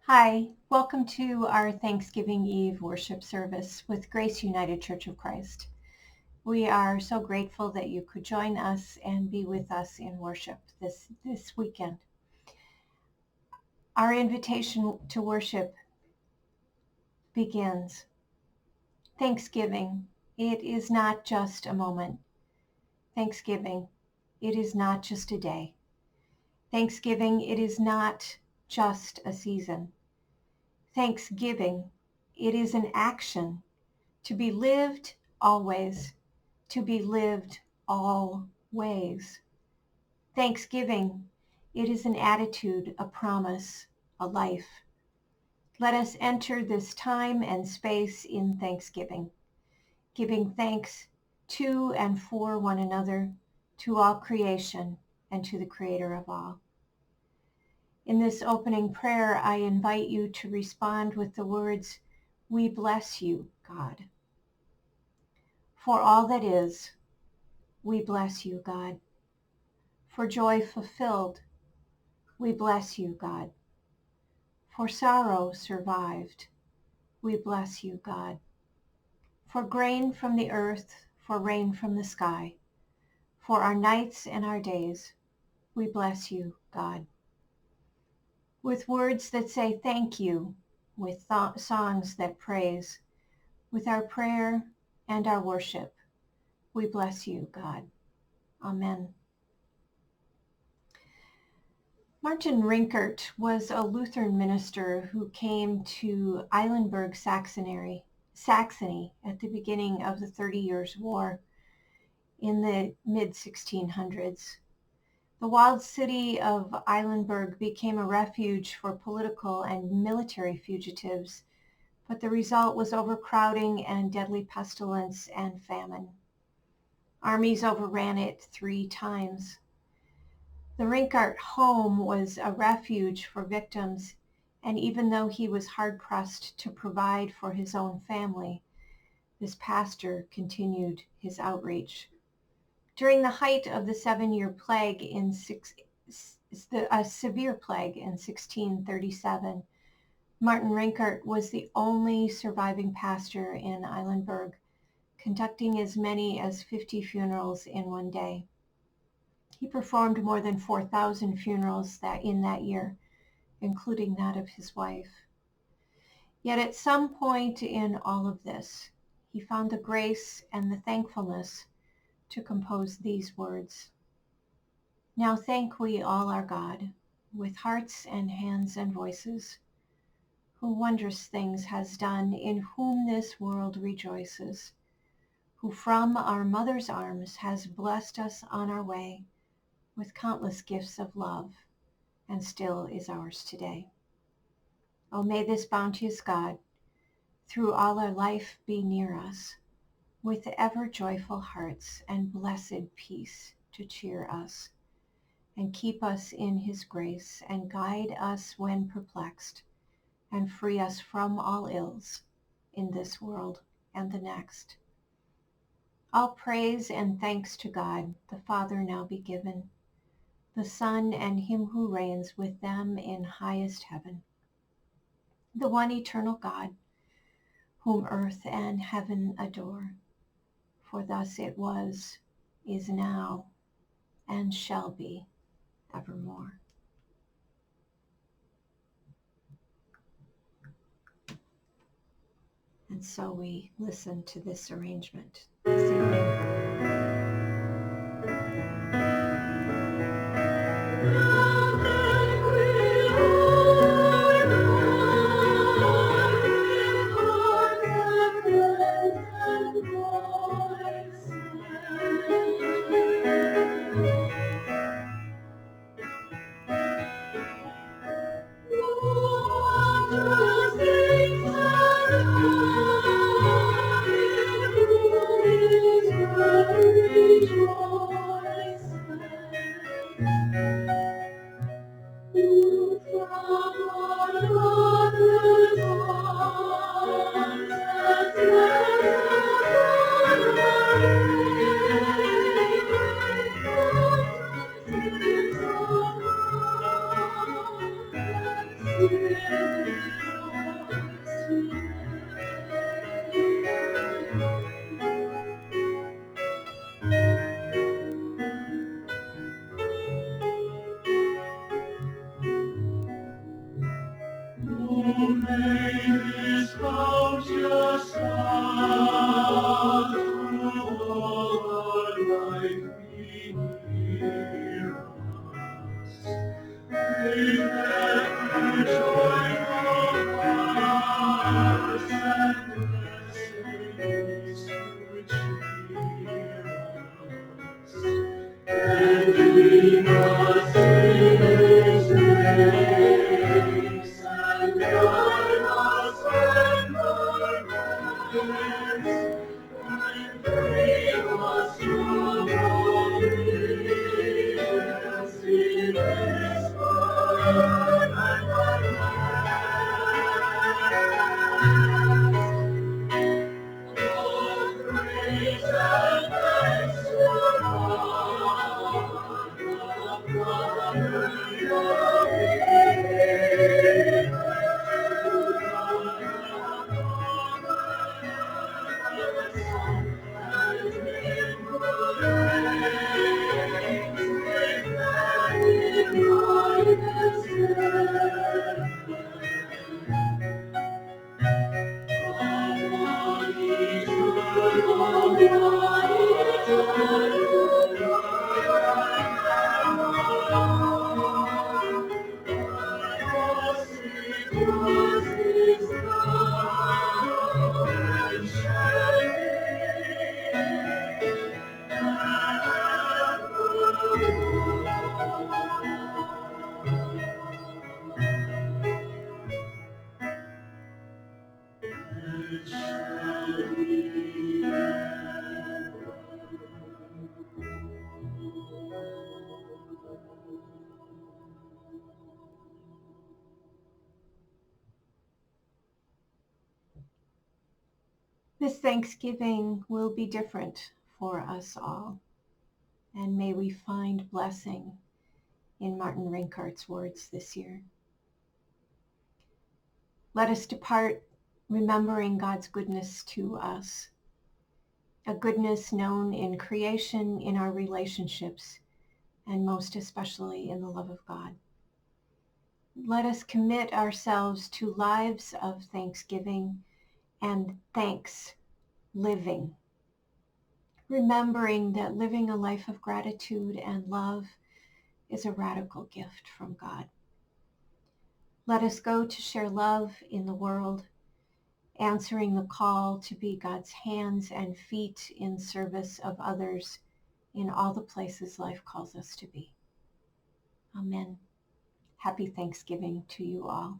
Hi, welcome to our Thanksgiving Eve worship service with Grace United Church of Christ. We are so grateful that you could join us and be with us in worship this weekend. Our invitation to worship begins. Thanksgiving, it is not just a moment. Thanksgiving, it is not just a day. Thanksgiving, it is not just a season. Thanksgiving, it is an action to be lived always, to be lived all ways. Thanksgiving, it is an attitude, a promise, a life. Let us enter this time and space in thanksgiving, giving thanks to and for one another, to all creation, and to the Creator of all. In this opening prayer, I invite you to respond with the words, "We bless you, God." For all that is, we bless you, God. For joy fulfilled, we bless you, God. For sorrow survived, we bless you, God. For grain from the earth, for rain from the sky, for our nights and our days, we bless you, God. With words that say thank you, with songs that praise, with our prayer and our worship, we bless you, God. Amen. Martin Rinkart was a Lutheran minister who came to Eilenburg, Saxony at the beginning of the 30 Years' War in the mid-1600s. The walled city of Eilenburg became a refuge for political and military fugitives, but the result was overcrowding and deadly pestilence and famine. Armies overran it 3 times. The Rinkart home was a refuge for victims, and even though he was hard-pressed to provide for his own family, this pastor continued his outreach. During the height of the 7-year plague a severe plague in 1637, Martin Rinkart was the only surviving pastor in Eilenburg, conducting as many as 50 funerals in one day. He performed more than 4,000 funerals in that year, including that of his wife. Yet at some point in all of this, he found the grace and the thankfulness to compose these words. Now thank we all our God, with hearts and hands and voices, who wondrous things has done, in whom this world rejoices, who from our mother's arms has blessed us on our way, with countless gifts of love, and still is ours today. Oh, may this bounteous God, through all our life be near us, with ever joyful hearts and blessed peace to cheer us, and keep us in his grace, and guide us when perplexed, and free us from all ills in this world and the next. All praise and thanks to God, the Father, now be given, the Son, and him who reigns with them in highest heaven, the one eternal God, whom earth and heaven adore. For thus it was, is now, and shall be evermore. And so we listen to this arrangement this evening. This Thanksgiving will be different for us all, and may we find blessing in Martin Rinkart's words this year. Let us depart remembering God's goodness to us, a goodness known in creation, in our relationships, and most especially in the love of God. Let us commit ourselves to lives of thanksgiving and thanks living, remembering that living a life of gratitude and love is a radical gift from God. Let us go to share love in the world, answering the call to be God's hands and feet in service of others in all the places life calls us to be. Amen. Happy Thanksgiving to you all.